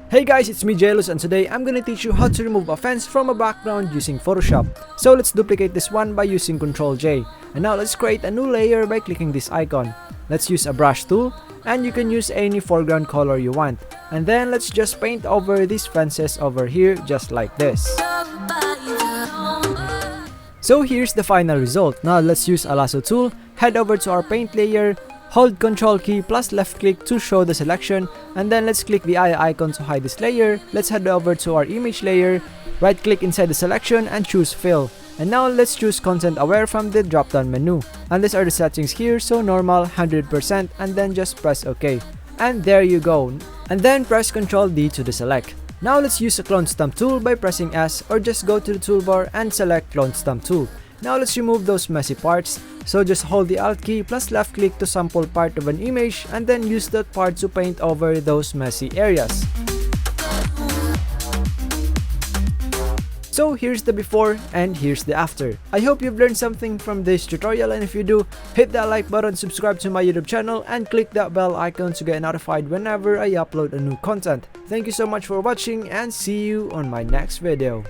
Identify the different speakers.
Speaker 1: Hey guys, it's me Jailus, and today I'm gonna teach you how to remove a fence from a background using Photoshop. So let's duplicate this one by using Ctrl J. And now let's create a new layer by clicking this icon. Let's use a brush tool, and you can use any foreground color you want. And then let's just paint over these fences over here just like this. So here's the final result. Now let's use a lasso tool, head over to our paint layer, hold Ctrl key plus left click to show the selection, and then let's click the eye icon to hide this layer. Let's head over to our image layer, right click inside the selection and choose fill. And now let's choose content aware from the drop down menu. And these are the settings here, so normal, 100%, and then just press OK. And there you go. And then press Ctrl D to deselect. Now let's use a clone stamp tool by pressing S, or just go to the toolbar and select clone stamp tool. Now let's remove those messy parts. So just hold the Alt key plus left click to sample part of an image, and then use that part to paint over those messy areas. So here's the before and here's the after. I hope you've learned something from this tutorial, and if you do, hit that like button, subscribe to my YouTube channel, and click that bell icon to get notified whenever I upload a new content. Thank you so much for watching, and see you on my next video.